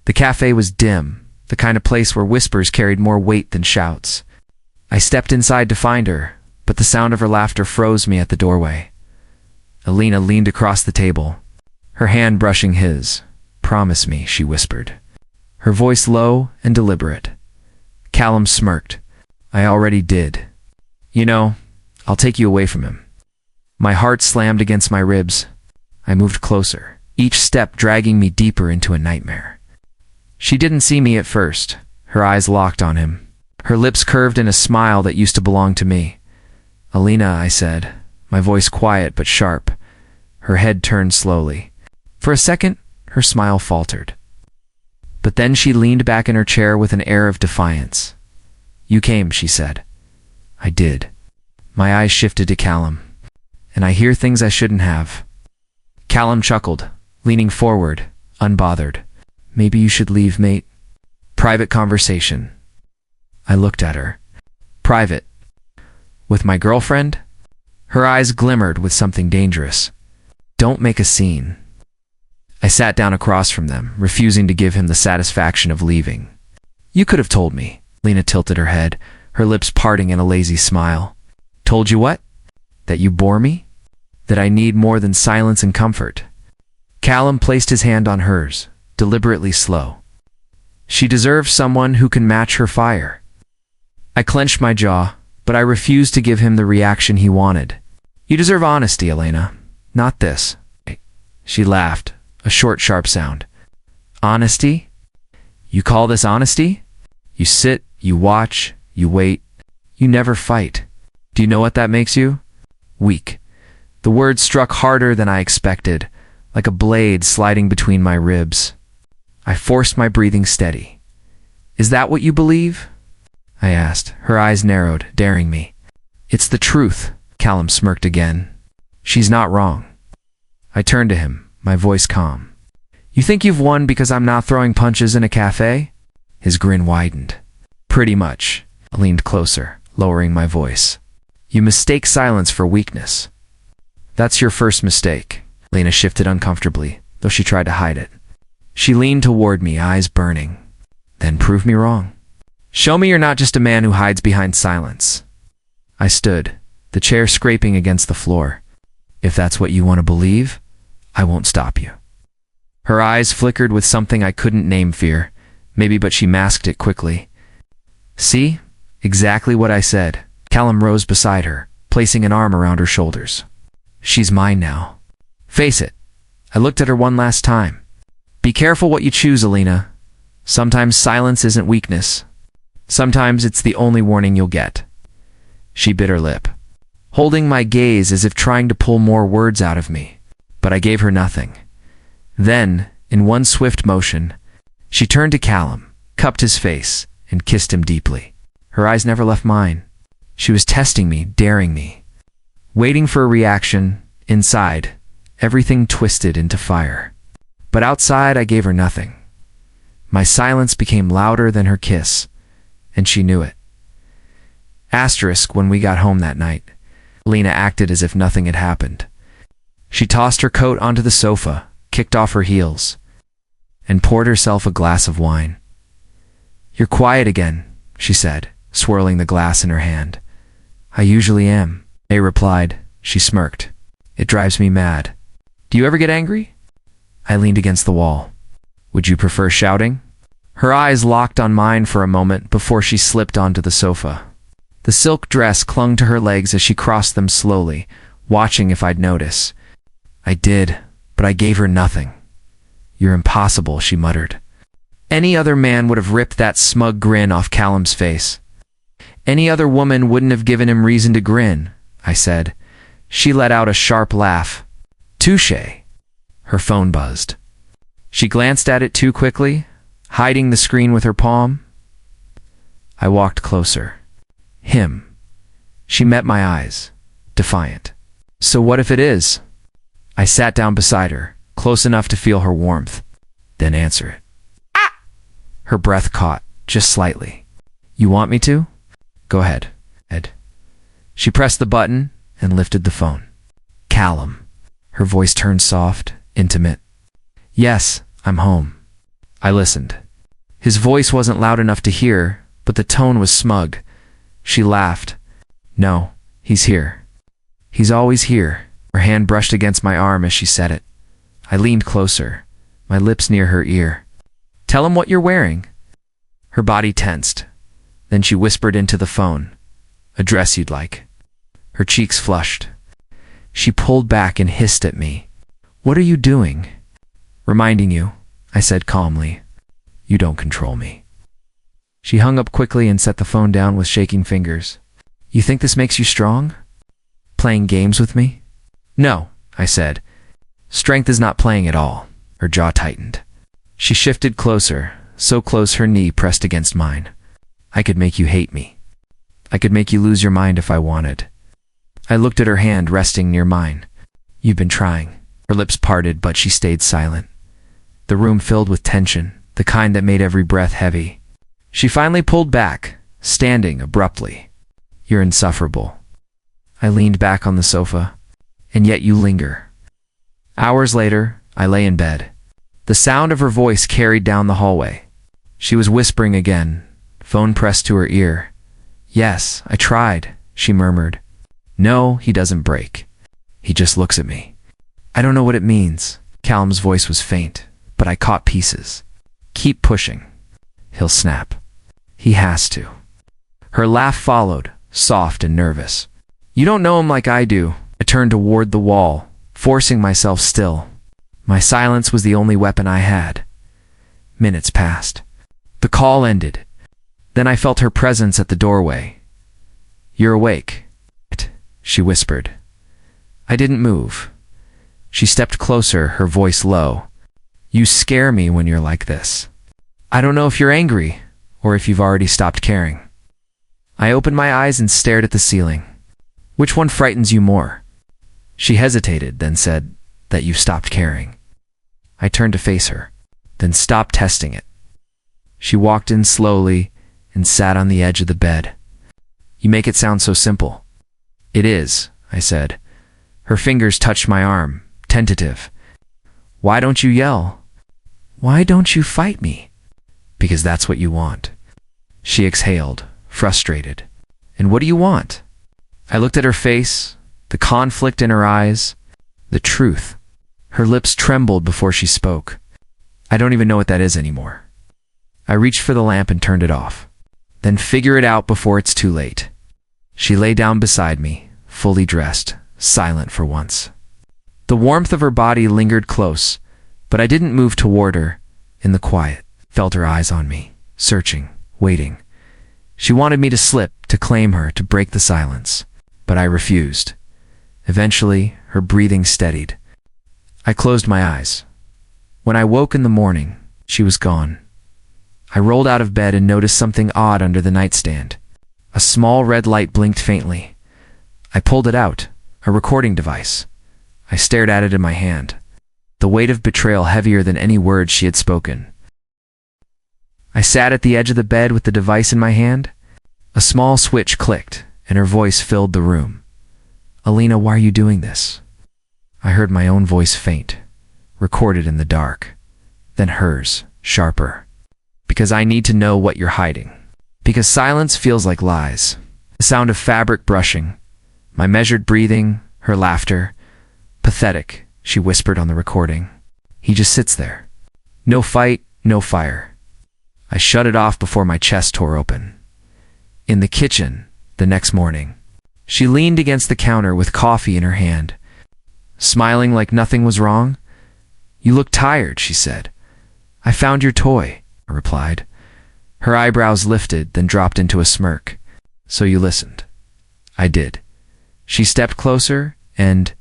The cafe was dim, the kind of place where whispers carried more weight than shouts. I stepped inside to find her, but the sound of her laughter froze me at the doorway. Alina leaned across the table, her hand brushing his. "Promise me," she whispered, her voice low and deliberate. Callum smirked. "I already did. You know, I'll take you away from him." My heart slammed against my ribs. I moved closer, each step dragging me deeper into a nightmare. She didn't see me at first, her eyes locked on him, her lips curved in a smile that used to belong to me. "Alina," I said, my voice quiet but sharp. Her head turned slowly. For a second, her smile faltered. But then she leaned back in her chair with an air of defiance. "You came," she said. "I did." My eyes shifted to Callum. "And I hear things I shouldn't have." Callum chuckled, leaning forward, unbothered. "Maybe you should leave, mate." "Private conversation." I looked at her. "Private? With my girlfriend?" Her eyes glimmered with something dangerous. "Don't make a scene." I sat down across from them, refusing to give him the satisfaction of leaving. "You could have told me." Lena tilted her head, her lips parting in a lazy smile. "Told you what? That you bore me? That I need more than silence and comfort?" Callum placed his hand on hers, deliberately slow. "She deserves someone who can match her fire." I clenched my jaw, but I refused to give him the reaction he wanted. "You deserve honesty, Elena. Not this." She laughed, a short, sharp sound. "Honesty? You call this honesty? You sit, you watch, you wait. You never fight. Do you know what that makes you? Weak." The word struck harder than I expected, like a blade sliding between my ribs. I forced my breathing steady. "Is that what you believe?" I asked, her eyes narrowed, daring me. "It's the truth," Callum smirked again. "She's not wrong." I turned to him, my voice calm. "You think you've won because I'm not throwing punches in a cafe?" His grin widened. "Pretty much." I leaned closer, lowering my voice. "You mistake silence for weakness." "That's your first mistake." Lena shifted uncomfortably, though she tried to hide it. She leaned toward me, eyes burning. "Then prove me wrong. Show me you're not just a man who hides behind silence." I stood, the chair scraping against the floor. "If that's what you want to believe, I won't stop you." Her eyes flickered with something I couldn't name, fear, maybe, but she masked it quickly. "See? Exactly what I said." Callum rose beside her, placing an arm around her shoulders. "She's mine now. Face it." I looked at her one last time. "Be careful what you choose, Alina. Sometimes silence isn't weakness. Sometimes it's the only warning you'll get." She bit her lip, holding my gaze as if trying to pull more words out of me, but I gave her nothing. Then, in one swift motion, she turned to Callum, cupped his face, and kissed him deeply. Her eyes never left mine. She was testing me, daring me. Waiting for a reaction, inside, everything twisted into fire. But outside, I gave her nothing. My silence became louder than her kiss, and she knew it. Asterisk, when we got home that night, Lena acted as if nothing had happened. She tossed her coat onto the sofa, kicked off her heels, and poured herself a glass of wine. "You're quiet again," she said, swirling the glass in her hand. "I usually am," I replied. She smirked. "It drives me mad." "Do you ever get angry?" I leaned against the wall. "Would you prefer shouting?" Her eyes locked on mine for a moment before she slipped onto the sofa. The silk dress clung to her legs as she crossed them slowly, watching if I'd notice. I did, but I gave her nothing. "You're impossible," she muttered. Any other man would have ripped that smug grin off Callum's face. Any other woman wouldn't have given him reason to grin, I said. She let out a sharp laugh. "Touché." Her phone buzzed. She glanced at it too quickly, hiding the screen with her palm. I walked closer. Him. She met my eyes, defiant. "So what if it is?" I sat down beside her, close enough to feel her warmth. "Then answer it." Ah! Her breath caught, just slightly. "You want me to?" "Go ahead, Ed." She pressed the button and lifted the phone. "Callum." Her voice turned soft, intimate. "Yes, I'm home." I listened. His voice wasn't loud enough to hear, but the tone was smug. She laughed. No, he's here. He's always here. Her hand brushed against my arm as she said it. I leaned closer, my lips near her ear. Tell him what you're wearing. Her body tensed. Then she whispered into the phone. A dress you'd like. Her cheeks flushed. She pulled back and hissed at me. What are you doing? Reminding you, I said calmly. You don't control me. She hung up quickly and set the phone down with shaking fingers. You think this makes you strong? Playing games with me? No, I said. Strength is not playing at all. Her jaw tightened. She shifted closer, so close her knee pressed against mine. I could make you hate me. I could make you lose your mind if I wanted. I looked at her hand resting near mine. You've been trying. Her lips parted, but she stayed silent. The room filled with tension, the kind that made every breath heavy. She finally pulled back, standing abruptly. You're insufferable. I leaned back on the sofa. And yet you linger. Hours later, I lay in bed. The sound of her voice carried down the hallway. She was whispering again, phone pressed to her ear. Yes, I tried, she murmured. No, he doesn't break. He just looks at me. I don't know what it means. Callum's voice was faint, but I caught pieces. Keep pushing. He'll snap. He has to. Her laugh followed, soft and nervous. You don't know him like I do. I turned toward the wall, forcing myself still. My silence was the only weapon I had. Minutes passed. The call ended. Then I felt her presence at the doorway. You're awake, she whispered. I didn't move. She stepped closer, her voice low. You scare me when you're like this. I don't know if you're angry, or if you've already stopped caring. I opened my eyes and stared at the ceiling. Which one frightens you more? She hesitated, then said, that you've stopped caring. I turned to face her, then stopped testing it. She walked in slowly and sat on the edge of the bed. You make it sound so simple. It is, I said. Her fingers touched my arm, tentative. Why don't you yell? Why don't you fight me? Because that's what you want. She exhaled, frustrated. And what do you want? I looked at her face, the conflict in her eyes, the truth. Her lips trembled before she spoke. I don't even know what that is anymore. I reached for the lamp and turned it off. Then figure it out before it's too late. She lay down beside me, fully dressed, silent for once. The warmth of her body lingered close, but I didn't move toward her. In the quiet, felt her eyes on me, searching, waiting. She wanted me to slip, to claim her, to break the silence. But I refused. Eventually, her breathing steadied. I closed my eyes. When I woke in the morning, she was gone. I rolled out of bed and noticed something odd under the nightstand. A small red light blinked faintly. I pulled it out, a recording device. I stared at it in my hand, the weight of betrayal heavier than any words she had spoken. I sat at the edge of the bed with the device in my hand. A small switch clicked, and her voice filled the room. Alina, why are you doing this? I heard my own voice faint, recorded in the dark. Then hers, sharper. Because I need to know what you're hiding. Because silence feels like lies. The sound of fabric brushing, my measured breathing, her laughter. Pathetic, she whispered on the recording. He just sits there. No fight, no fire. I shut it off before my chest tore open. In the kitchen, the next morning, she leaned against the counter with coffee in her hand, smiling like nothing was wrong. You look tired, she said. I found your toy, I replied. Her eyebrows lifted, then dropped into a smirk. So you listened. I did. She stepped closer and,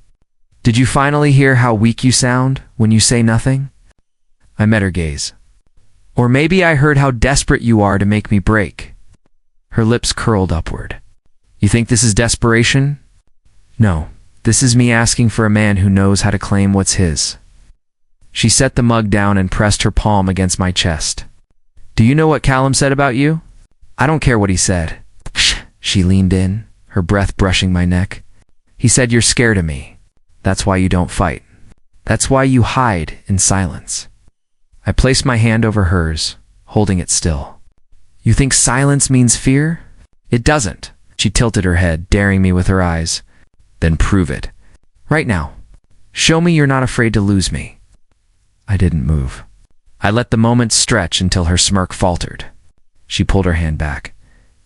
did you finally hear how weak you sound when you say nothing? I met her gaze. Or maybe I heard how desperate you are to make me break. Her lips curled upward. You think this is desperation? No, this is me asking for a man who knows how to claim what's his. She set the mug down and pressed her palm against my chest. Do you know what Callum said about you? I don't care what he said. She leaned in, her breath brushing my neck. He said you're scared of me. That's why you don't fight. That's why you hide in silence. I placed my hand over hers, holding it still. You think silence means fear? It doesn't. She tilted her head, daring me with her eyes. Then prove it. Right now. Show me you're not afraid to lose me. I didn't move. I let the moment stretch until her smirk faltered. She pulled her hand back.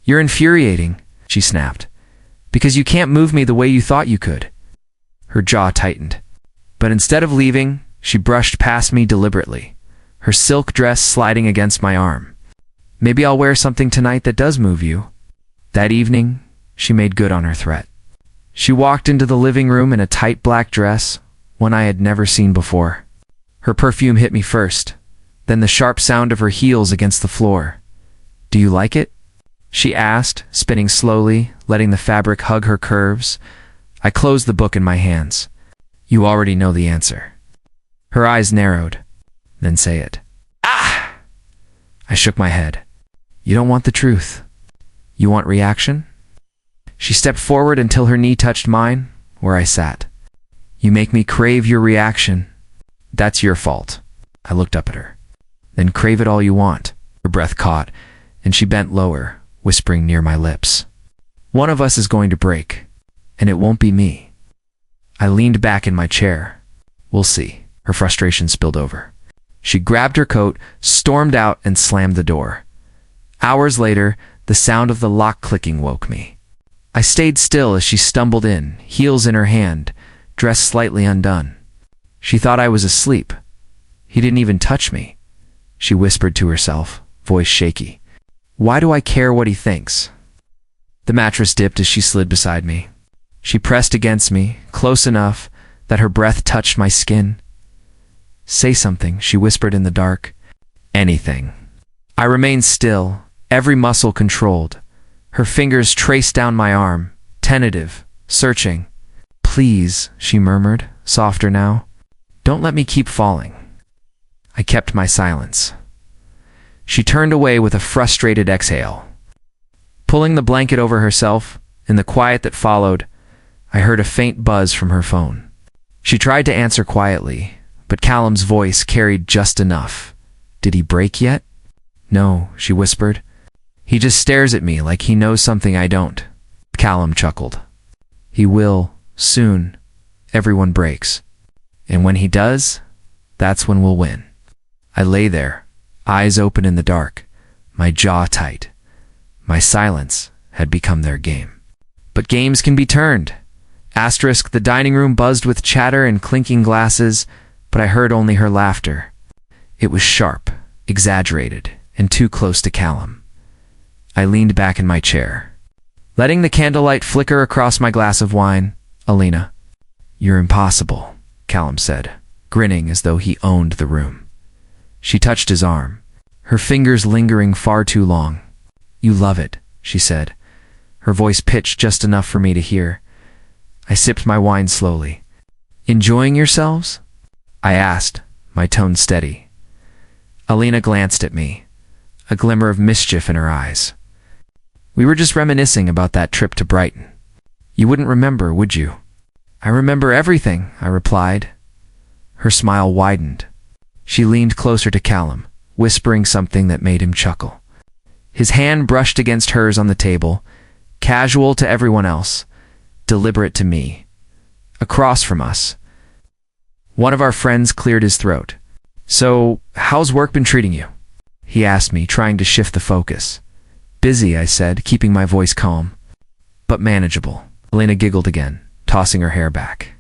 You're infuriating, she snapped. Because you can't move me the way you thought you could. Her jaw tightened. But instead of leaving, she brushed past me deliberately, her silk dress sliding against my arm. Maybe I'll wear something tonight that does move you. That evening, she made good on her threat. She walked into the living room in a tight black dress, one I had never seen before. Her perfume hit me first, then the sharp sound of her heels against the floor. Do you like it? She asked, spinning slowly, letting the fabric hug her curves. I closed the book in my hands. You already know the answer. Her eyes narrowed. Then say it. Ah! I shook my head. You don't want the truth. You want reaction? She stepped forward until her knee touched mine, where I sat. You make me crave your reaction. That's your fault. I looked up at her. Then crave it all you want. Her breath caught, and she bent lower, whispering near my lips. One of us is going to break, and it won't be me. I leaned back in my chair. We'll see. Her frustration spilled over. She grabbed her coat, stormed out, and slammed the door. Hours later, the sound of the lock clicking woke me. I stayed still as she stumbled in, heels in her hand, dress slightly undone. She thought I was asleep. He didn't even touch me. She whispered to herself, voice shaky. Why do I care what he thinks? The mattress dipped as she slid beside me. She pressed against me, close enough that her breath touched my skin. Say something, she whispered in the dark. Anything. I remained still, every muscle controlled. Her fingers traced down my arm, tentative, searching. Please, she murmured, softer now. Don't let me keep falling. I kept my silence. She turned away with a frustrated exhale. Pulling the blanket over herself, in the quiet that followed, I heard a faint buzz from her phone. She tried to answer quietly, but Callum's voice carried just enough. Did he break yet? No, she whispered. He just stares at me like he knows something I don't. Callum chuckled. He will, soon. Everyone breaks. And when he does, that's when we'll win. I lay there, eyes open in the dark, my jaw tight. My silence had become their game. But games can be turned. Asterisk, the dining room buzzed with chatter and clinking glasses, but I heard only her laughter. It was sharp, exaggerated, and too close to Callum. I leaned back in my chair, letting the candlelight flicker across my glass of wine. Alina. You're impossible, Callum said, grinning as though he owned the room. She touched his arm, her fingers lingering far too long. You love it, she said, her voice pitched just enough for me to hear. I sipped my wine slowly. Enjoying yourselves? I asked, my tone steady. Alina glanced at me, a glimmer of mischief in her eyes. We were just reminiscing about that trip to Brighton. You wouldn't remember, would you? I remember everything, I replied. Her smile widened. She leaned closer to Callum, whispering something that made him chuckle. His hand brushed against hers on the table, casual to everyone else, deliberate to me. Across from us, one of our friends cleared his throat. So, how's work been treating you? He asked me, trying to shift the focus. Busy, I said, keeping my voice calm. But manageable. Elena giggled again, tossing her hair back.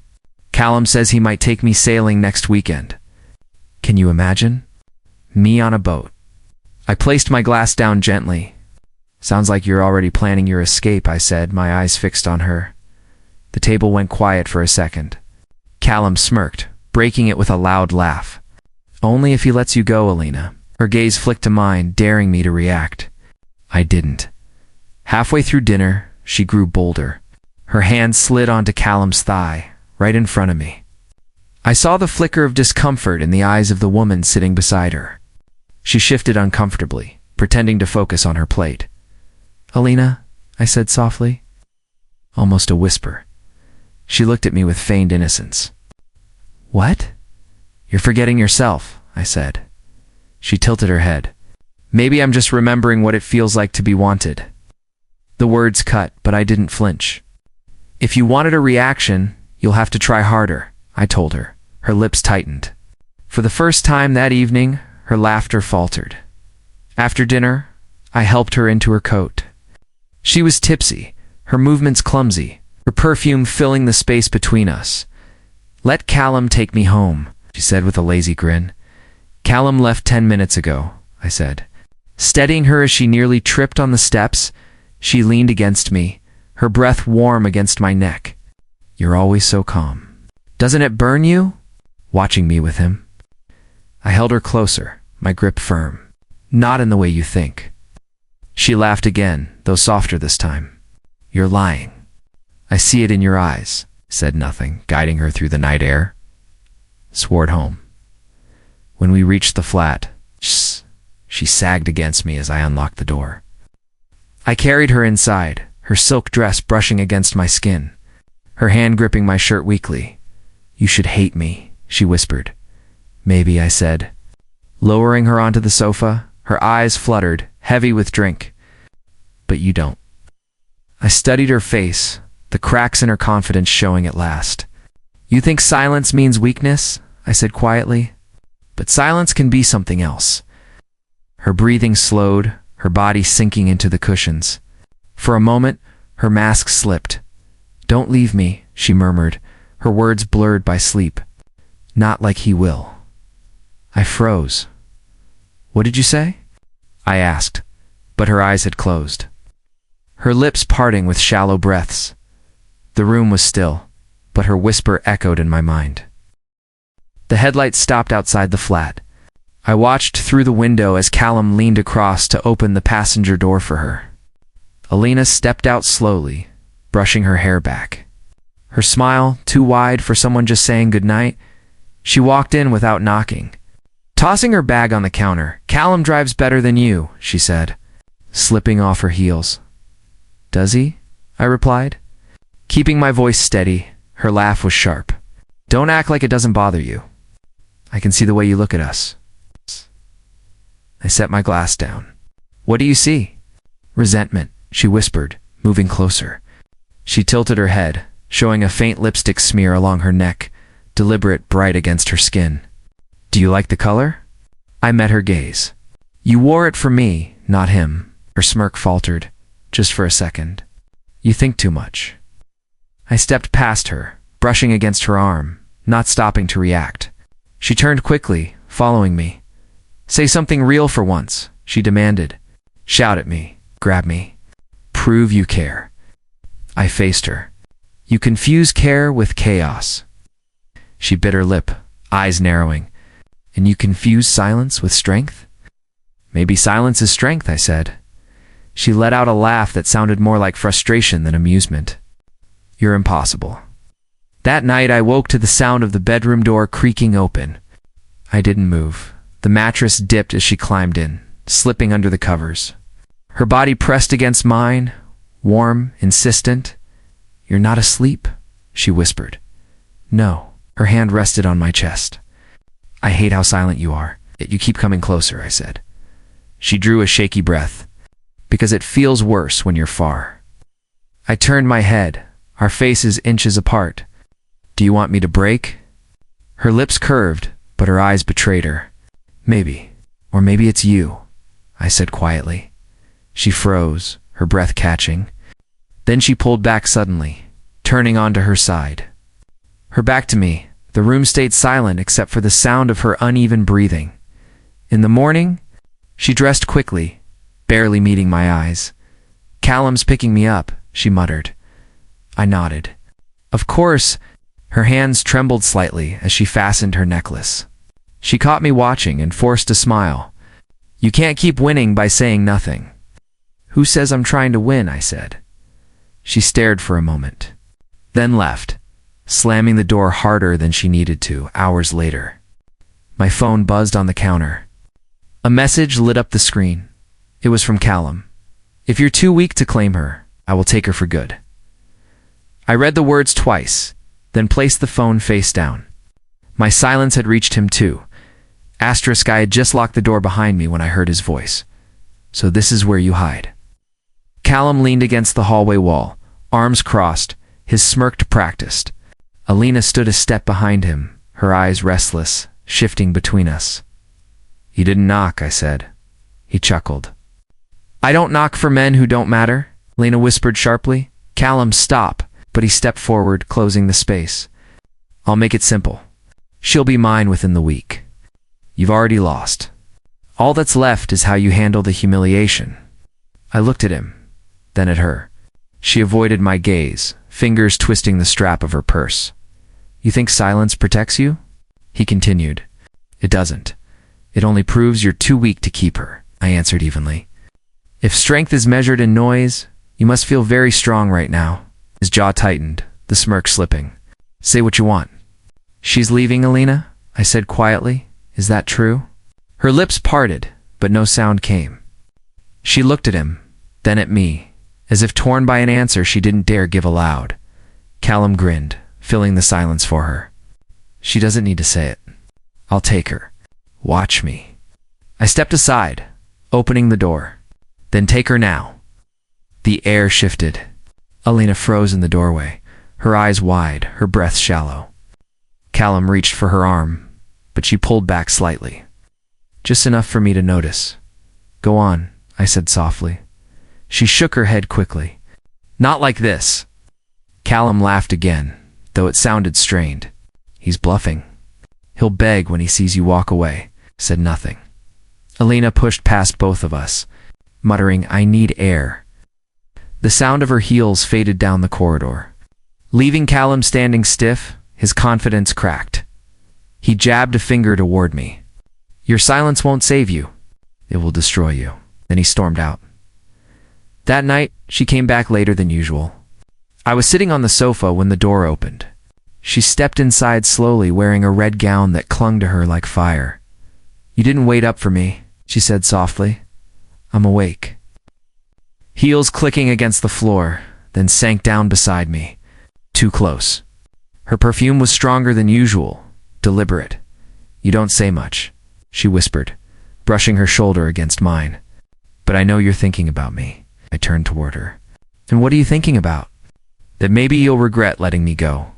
Callum says he might take me sailing next weekend. Can you imagine? Me on a boat. I placed my glass down gently. Sounds like you're already planning your escape, I said, my eyes fixed on her. The table went quiet for a second. Callum smirked, breaking it with a loud laugh. Only if he lets you go, Alina. Her gaze flicked to mine, daring me to react. I didn't. Halfway through dinner, she grew bolder. Her hand slid onto Callum's thigh, right in front of me. I saw the flicker of discomfort in the eyes of the woman sitting beside her. She shifted uncomfortably, pretending to focus on her plate. Alina, I said softly. Almost a whisper. She looked at me with feigned innocence. What? You're forgetting yourself, I said. She tilted her head. Maybe I'm just remembering what it feels like to be wanted. The words cut, but I didn't flinch. If you wanted a reaction, you'll have to try harder, I told her. Her lips tightened. For the first time that evening, her laughter faltered. After dinner, I helped her into her coat. She was tipsy, her movements clumsy, her perfume filling the space between us. "Let Callum take me home," she said with a lazy grin. "Callum left 10 minutes ago," I said. Steadying her as she nearly tripped on the steps, she leaned against me, her breath warm against my neck. "You're always so calm. Doesn't it burn you?" Watching me with him. I held her closer, my grip firm. "Not in the way you think." She laughed again, though softer this time. "You're lying. I see it in your eyes," said nothing, guiding her through the night air. Sword home. When we reached the flat, she sagged against me as I unlocked the door. I carried her inside, her silk dress brushing against my skin, her hand gripping my shirt weakly. "You should hate me," she whispered. "Maybe," I said. Lowering her onto the sofa, her eyes fluttered, heavy with drink. "But you don't." I studied her face, the cracks in her confidence showing at last. "You think silence means weakness?" I said quietly. "But silence can be something else." Her breathing slowed, her body sinking into the cushions. For a moment, her mask slipped. "Don't leave me," she murmured, her words blurred by sleep. "Not like he will." I froze. "What did you say?" I asked, but her eyes had closed. Her lips parting with shallow breaths. The room was still, but her whisper echoed in my mind. The headlights stopped outside the flat. I watched through the window as Callum leaned across to open the passenger door for her. Alina stepped out slowly, brushing her hair back. Her smile, too wide for someone just saying goodnight, she walked in without knocking. Tossing her bag on the counter, "Callum drives better than you," she said, slipping off her heels. "Does he?" I replied. Keeping my voice steady, her laugh was sharp. "Don't act like it doesn't bother you. I can see the way you look at us." I set my glass down. "What do you see?" "Resentment," she whispered, moving closer. She tilted her head, showing a faint lipstick smear along her neck, deliberate bright against her skin. "Do you like the color?" I met her gaze. "You wore it for me, not him." Her smirk faltered, just for a second. "You think too much." I stepped past her, brushing against her arm, not stopping to react. She turned quickly, following me. "Say something real for once," she demanded. "Shout at me, grab me. Prove you care." I faced her. "You confuse care with chaos." She bit her lip, eyes narrowing. "And you confuse silence with strength?" "Maybe silence is strength," I said. She let out a laugh that sounded more like frustration than amusement. "You're impossible." That night I woke to the sound of the bedroom door creaking open. I didn't move. The mattress dipped as she climbed in, slipping under the covers. Her body pressed against mine, warm, insistent. "You're not asleep?" she whispered. "No." Her hand rested on my chest. "I hate how silent you are, yet you keep coming closer," I said. She drew a shaky breath. "Because it feels worse when you're far." I turned my head, our faces inches apart. "Do you want me to break?" Her lips curved, but her eyes betrayed her. "Maybe. Or maybe it's you," I said quietly. She froze, her breath catching. Then she pulled back suddenly, turning onto her side. Her back to me, the room stayed silent except for the sound of her uneven breathing. In the morning, she dressed quickly, barely meeting my eyes. "Callum's picking me up," she muttered. I nodded. Of course. Her hands trembled slightly as she fastened her necklace. She caught me watching and forced a smile. "You can't keep winning by saying nothing." "Who says I'm trying to win?" I said. She stared for a moment, then left, slamming the door harder than she needed to, hours later. My phone buzzed on the counter. A message lit up the screen. It was from Callum. "If you're too weak to claim her, I will take her for good." I read the words twice, then placed the phone face down. My silence had reached him too. Asterisk, I had just locked the door behind me when I heard his voice. So this is where you hide. Callum leaned against the hallway wall, arms crossed, his smirk practiced. Alina stood a step behind him, her eyes restless, shifting between us. "You didn't knock," I said. He chuckled. "I don't knock for men who don't matter," Lena whispered sharply. "Callum, stop," but he stepped forward, closing the space. "I'll make it simple. She'll be mine within the week. You've already lost. All that's left is how you handle the humiliation." I looked at him, then at her. She avoided my gaze, fingers twisting the strap of her purse. "You think silence protects you?" He continued. "It doesn't. It only proves you're too weak to keep her," I answered evenly. "If strength is measured in noise, you must feel very strong right now." His jaw tightened, the smirk slipping. "Say what you want." "She's leaving, Alina?" I said quietly. "Is that true?" Her lips parted, but no sound came. She looked at him, then at me, as if torn by an answer she didn't dare give aloud. Callum grinned, filling the silence for her. "She doesn't need to say it. I'll take her. Watch me." I stepped aside, opening the door. "Then take her now." The air shifted. Alina froze in the doorway, her eyes wide, her breath shallow. Callum reached for her arm, but she pulled back slightly. Just enough for me to notice. "Go on," I said softly. She shook her head quickly. "Not like this." Callum laughed again, though it sounded strained. "He's bluffing. He'll beg when he sees you walk away." Said nothing. Alina pushed past both of us, muttering, "I need air." The sound of her heels faded down the corridor. Leaving Callum standing stiff, his confidence cracked. He jabbed a finger toward me. "Your silence won't save you. It will destroy you." Then he stormed out. That night, she came back later than usual. I was sitting on the sofa when the door opened. She stepped inside slowly, wearing a red gown that clung to her like fire. "You didn't wait up for me," she said softly. "I'm awake." Heels clicking against the floor, then sank down beside me. Too close. Her perfume was stronger than usual, deliberate. "You don't say much," she whispered, brushing her shoulder against mine. "But I know you're thinking about me." I turned toward her. "And what are you thinking about?" "That maybe you'll regret letting me go."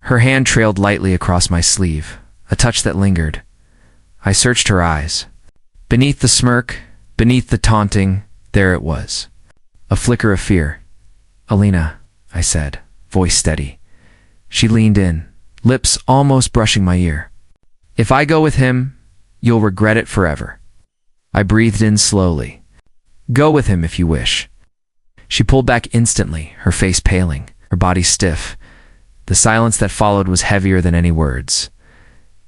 Her hand trailed lightly across my sleeve, a touch that lingered. I searched her eyes. Beneath the smirk, beneath the taunting, there it was. A flicker of fear. "Alina," I said, voice steady. She leaned in, lips almost brushing my ear. "If I go with him, you'll regret it forever." I breathed in slowly. "Go with him if you wish." She pulled back instantly, her face paling, her body stiff. The silence that followed was heavier than any words.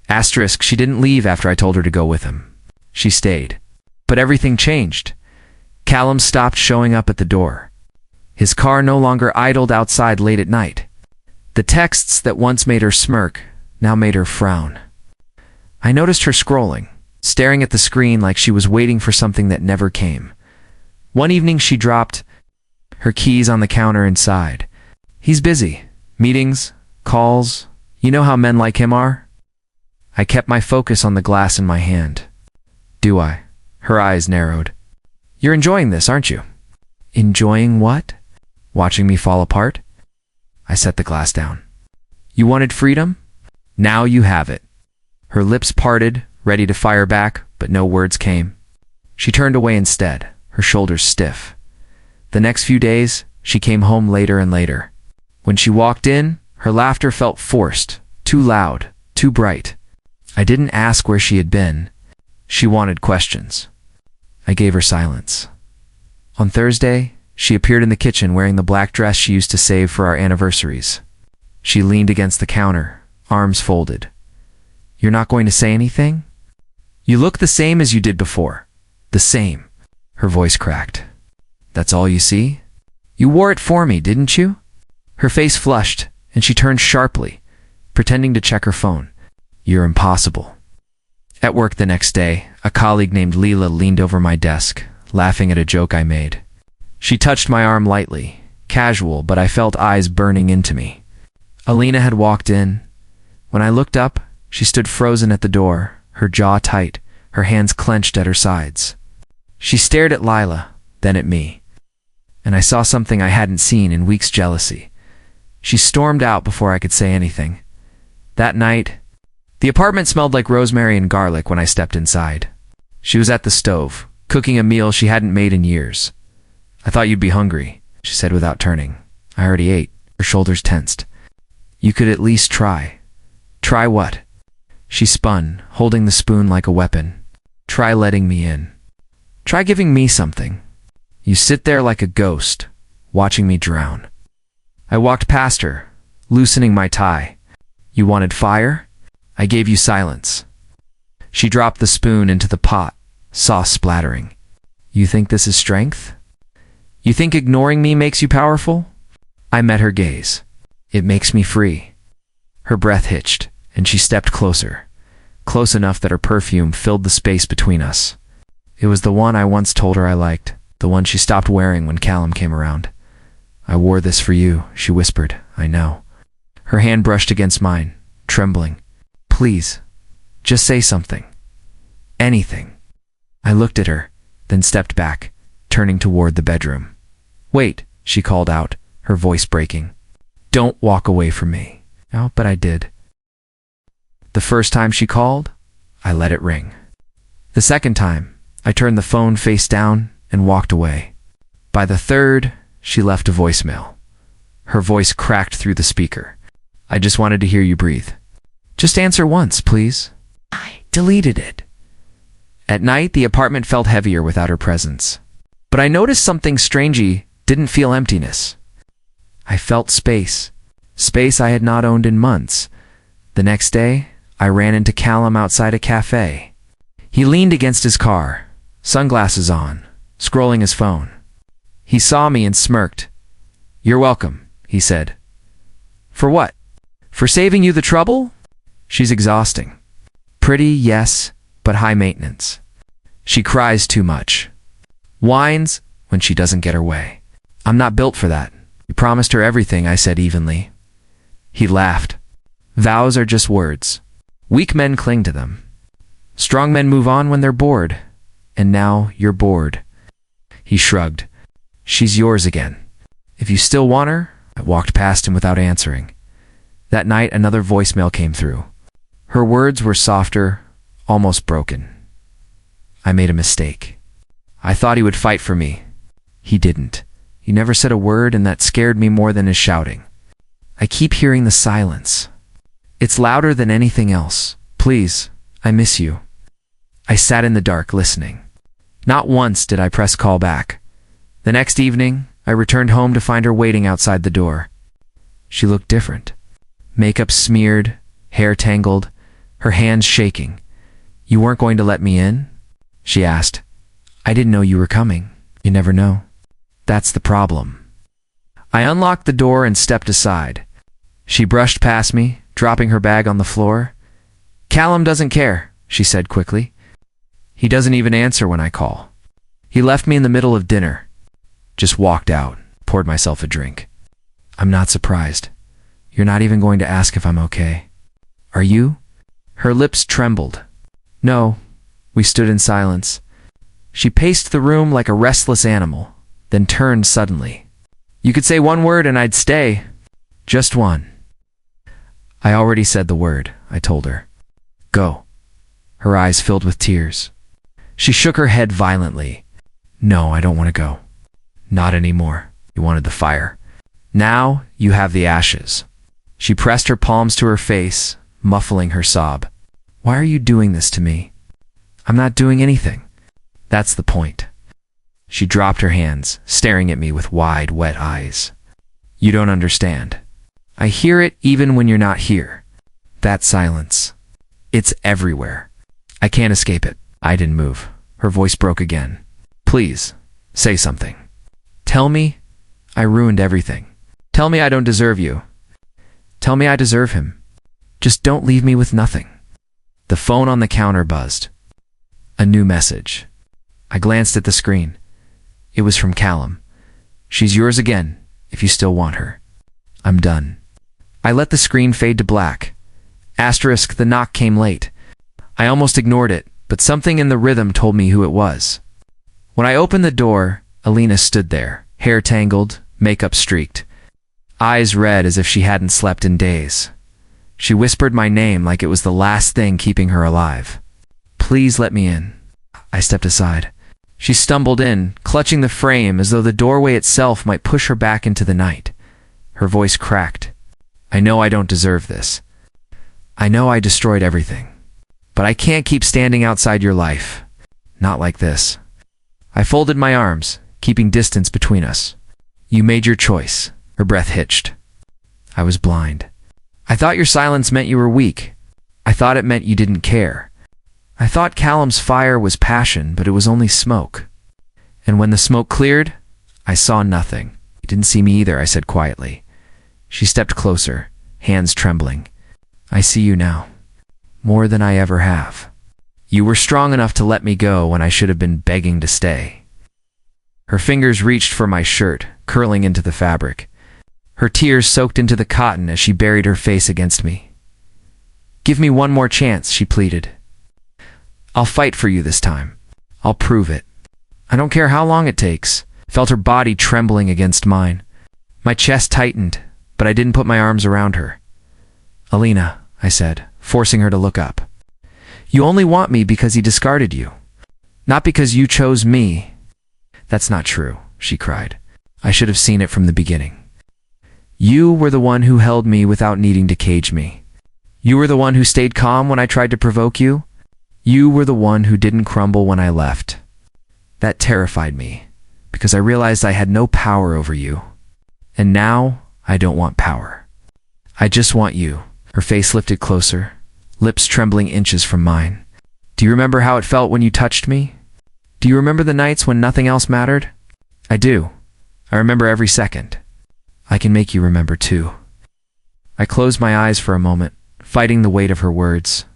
Asterisk, she didn't leave after I told her to go with him. She stayed. But everything changed. Callum stopped showing up at the door. His car no longer idled outside late at night. The texts that once made her smirk now made her frown. I noticed her scrolling, staring at the screen like she was waiting for something that never came. One evening she dropped her keys on the counter inside. "He's busy. Meetings, calls. You know how men like him are?" I kept my focus on the glass in my hand. "Do I?" Her eyes narrowed. "You're enjoying this, aren't you?" "Enjoying what?" "Watching me fall apart?" I set the glass down. "You wanted freedom? Now you have it." Her lips parted, ready to fire back, but no words came. She turned away instead, her shoulders stiff. The next few days, she came home later and later. When she walked in, her laughter felt forced, too loud, too bright. I didn't ask where she had been. She wanted questions. I gave her silence. On Thursday, she appeared in the kitchen wearing the black dress she used to save for our anniversaries. She leaned against the counter, arms folded. "You're not going to say anything?" "You look the same as you did before." "The same." Her voice cracked. "That's all you see?" "You wore it for me, didn't you?" Her face flushed, and she turned sharply, pretending to check her phone. "You're impossible." At work the next day, a colleague named Leela leaned over my desk, laughing at a joke I made. She touched my arm lightly, casual, but I felt eyes burning into me. Alina had walked in. When I looked up, she stood frozen at the door, her jaw tight, her hands clenched at her sides. She stared at Lila, then at me. And I saw something I hadn't seen in weeks: jealousy. She stormed out before I could say anything. That night, the apartment smelled like rosemary and garlic when I stepped inside. She was at the stove, cooking a meal she hadn't made in years. "I thought you'd be hungry," she said without turning. "I already ate." Her shoulders tensed. "You could at least try." "Try what?" She spun, holding the spoon like a weapon. "Try letting me in. Try giving me something. You sit there like a ghost, watching me drown." I walked past her, loosening my tie. "You wanted fire? I gave you silence." She dropped the spoon into the pot, sauce splattering. "You think this is strength? You think ignoring me makes you powerful?" I met her gaze. "It makes me free." Her breath hitched, and she stepped closer, close enough that her perfume filled the space between us. It was the one I once told her I liked, the one she stopped wearing when Callum came around. "I wore this for you," she whispered. "I know." Her hand brushed against mine, trembling. "Please, just say something. Anything." I looked at her, then stepped back, turning toward the bedroom. "Wait," she called out, her voice breaking. "Don't walk away from me." Oh, but I did. The first time she called, I let it ring. The second time, I turned the phone face down and walked away. By the third, she left a voicemail. Her voice cracked through the speaker. "I just wanted to hear you breathe. Just answer once, please." I deleted it. At night, the apartment felt heavier without her presence. But I noticed something strangely didn't feel emptiness. I felt space. Space I had not owned in months. The next day, I ran into Callum outside a cafe. He leaned against his car, sunglasses on, scrolling his phone. He saw me and smirked. "You're welcome," he said. "For what? For saving you the trouble?" "She's exhausting. Pretty, yes, but high maintenance. She cries too much. Whines when she doesn't get her way. I'm not built for that. You promised her everything," I said evenly. He laughed. "Vows are just words. Weak men cling to them. Strong men move on when they're bored. And now you're bored." He shrugged. "She's yours again. If you still want her." I walked past him without answering. That night, another voicemail came through. Her words were softer, almost broken. "I made a mistake. I thought he would fight for me. He didn't. He never said a word, and that scared me more than his shouting. I keep hearing the silence. It's louder than anything else. Please, I miss you." I sat in the dark, listening. Not once did I press call back. The next evening, I returned home to find her waiting outside the door. She looked different. Makeup smeared, hair tangled, her hands shaking. "You weren't going to let me in?" she asked. "I didn't know you were coming. You never know." "That's the problem." I unlocked the door and stepped aside. She brushed past me, dropping her bag on the floor. "Callum doesn't care," she said quickly. "He doesn't even answer when I call. He left me in the middle of dinner. Just walked out, poured myself a drink." "I'm not surprised. You're not even going to ask if I'm okay. Are you?" Her lips trembled. "No." We stood in silence. She paced the room like a restless animal, then turned suddenly. "You could say one word and I'd stay. Just one." "I already said the word," I told her. "Go." Her eyes filled with tears. She shook her head violently. "No, I don't want to go. Not anymore. You wanted the fire. Now you have the ashes." She pressed her palms to her face, muffling her sob. "Why are you doing this to me?" "I'm not doing anything." "That's the point." She dropped her hands, staring at me with wide, wet eyes. "You don't understand. I hear it even when you're not here. That silence. It's everywhere. I can't escape it." I didn't move. Her voice broke again. "Please, say something. Tell me I ruined everything. Tell me I don't deserve you. Tell me I deserve him. Just don't leave me with nothing." The phone on the counter buzzed. A new message. I glanced at the screen. It was from Callum. "She's yours again, if you still want her. I'm done." I let the screen fade to black. Asterisk, the knock came late. I almost ignored it, but something in the rhythm told me who it was. When I opened the door, Alina stood there, hair tangled, makeup streaked, eyes red as if she hadn't slept in days. She whispered my name like it was the last thing keeping her alive. "Please let me in." I stepped aside. She stumbled in, clutching the frame as though the doorway itself might push her back into the night. Her voice cracked. "I know I don't deserve this. I know I destroyed everything. But I can't keep standing outside your life. Not like this." I folded my arms, keeping distance between us. "You made your choice." Her breath hitched. I was blind. "I thought your silence meant you were weak. I thought it meant you didn't care. I thought Callum's fire was passion, but it was only smoke. And when the smoke cleared, I saw nothing." "You didn't see me either," I said quietly. She stepped closer, hands trembling. "I see you now. More than I ever have. You were strong enough to let me go when I should have been begging to stay." Her fingers reached for my shirt, curling into the fabric. Her tears soaked into the cotton as she buried her face against me. "Give me one more chance," she pleaded. "I'll fight for you this time. I'll prove it. I don't care how long it takes." I felt her body trembling against mine. My chest tightened, but I didn't put my arms around her. "Alina," I said, forcing her to look up. "You only want me because he discarded you. Not because you chose me." "That's not true," she cried. "I should have seen it from the beginning. You were the one who held me without needing to cage me. You were the one who stayed calm when I tried to provoke you. You were the one who didn't crumble when I left." That terrified me, because I realized I had no power over you. And now, I don't want power. I just want you. Her face lifted closer, lips trembling inches from mine. "Do you remember how it felt when you touched me? Do you remember the nights when nothing else mattered?" "I do. I remember every second." "I can make you remember too." I closed my eyes for a moment, fighting the weight of her words.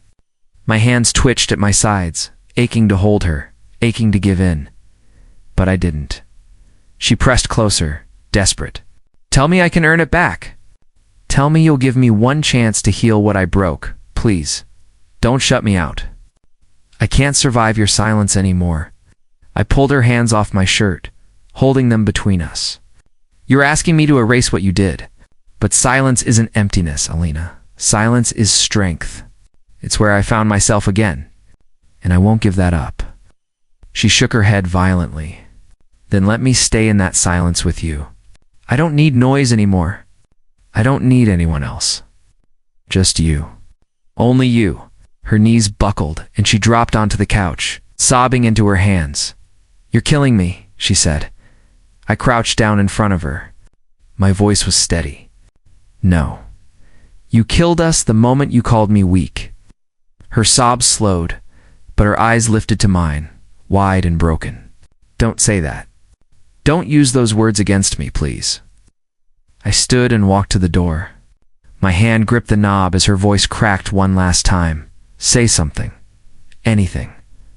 My hands twitched at my sides, aching to hold her, aching to give in. But I didn't. She pressed closer, desperate. "Tell me I can earn it back. Tell me you'll give me one chance to heal what I broke, please. Don't shut me out. I can't survive your silence anymore." I pulled her hands off my shirt, holding them between us. "You're asking me to erase what you did. But silence isn't emptiness, Alina. Silence is strength. It's where I found myself again. And I won't give that up." She shook her head violently. "Then let me stay in that silence with you. I don't need noise anymore. I don't need anyone else. Just you. Only you." Her knees buckled, and she dropped onto the couch, sobbing into her hands. "You're killing me," she said. I crouched down in front of her. My voice was steady. "No. You killed us the moment you called me weak." Her sobs slowed, but her eyes lifted to mine, wide and broken. "Don't say that. Don't use those words against me, please." I stood and walked to the door. My hand gripped the knob as her voice cracked one last time. "Say something. Anything.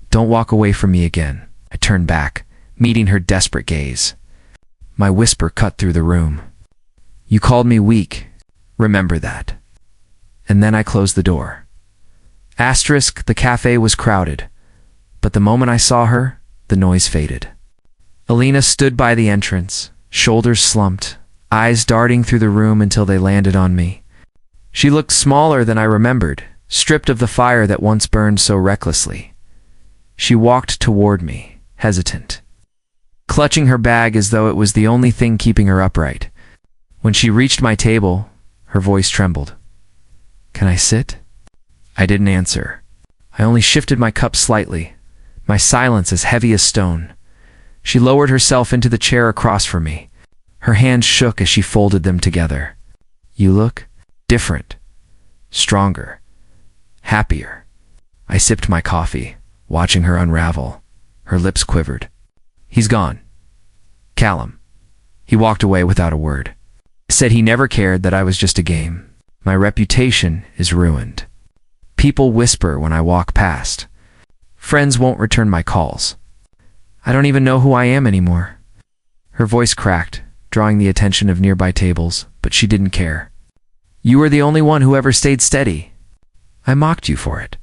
Don't walk away from me again." I turned back, meeting her desperate gaze. My whisper cut through the room. "You called me weak. Remember that." And then I closed the door. The cafe was crowded, but the moment I saw her, the noise faded. Alina stood by the entrance, shoulders slumped, eyes darting through the room until they landed on me. She looked smaller than I remembered, stripped of the fire that once burned so recklessly. She walked toward me, hesitant, clutching her bag as though it was the only thing keeping her upright. When she reached my table, her voice trembled. "Can I sit?" I didn't answer. I only shifted my cup slightly, my silence as heavy as stone. She lowered herself into the chair across from me. Her hands shook as she folded them together. "You look different, stronger, happier." I sipped my coffee, watching her unravel. Her lips quivered. "He's gone. Callum." He walked away without a word. Said he never cared, that I was just a game. My reputation is ruined. People whisper when I walk past. Friends won't return my calls. I don't even know who I am anymore. Her voice cracked, drawing the attention of nearby tables, but she didn't care. "You were the only one who ever stayed steady. I mocked you for it.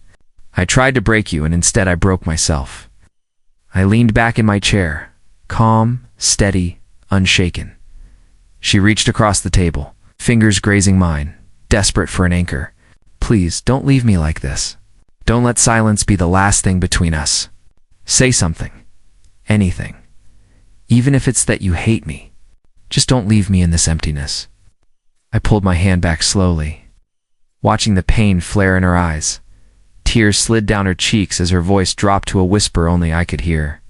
I tried to break you, and instead I broke myself. I leaned back in my chair, calm, steady, unshaken. She reached across the table, fingers grazing mine, desperate for an anchor. Please, don't leave me like this. Don't let silence be the last thing between us. Say something. Anything. Even if it's that you hate me. Just don't leave me in this emptiness. I pulled my hand back slowly, watching the pain flare in her eyes. Tears slid down her cheeks as her voice dropped to a whisper only I could hear.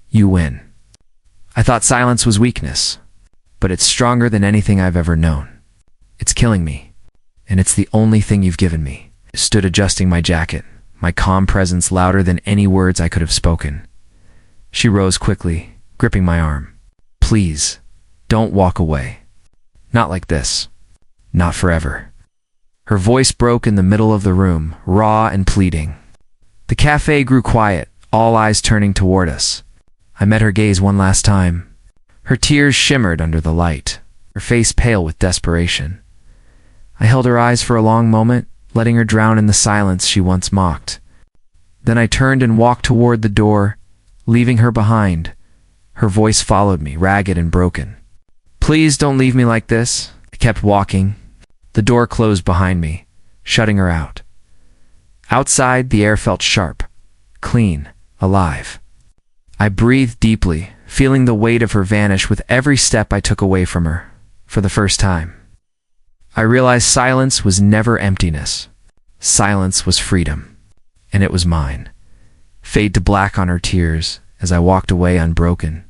You win. I thought silence was weakness, but it's stronger than anything I've ever known. It's killing me, and it's the only thing you've given me. I stood adjusting my jacket, my calm presence louder than any words I could have spoken. She rose quickly, gripping my arm. Please, don't walk away. Not like this. Not forever. Her voice broke in the middle of the room, raw and pleading. The cafe grew quiet, all eyes turning toward us. I met her gaze one last time. Her tears shimmered under the light, her face pale with desperation. I held her eyes for a long moment, letting her drown in the silence she once mocked. Then I turned and walked toward the door, leaving her behind. Her voice followed me, ragged and broken. Please don't leave me like this. I kept walking. The door closed behind me, shutting her out. Outside, the air felt sharp, clean, alive. I breathed deeply, feeling the weight of her vanish with every step I took away from her, for the first time. I realized silence was never emptiness. Silence was freedom, and it was mine. Fade to black on her tears as I walked away unbroken.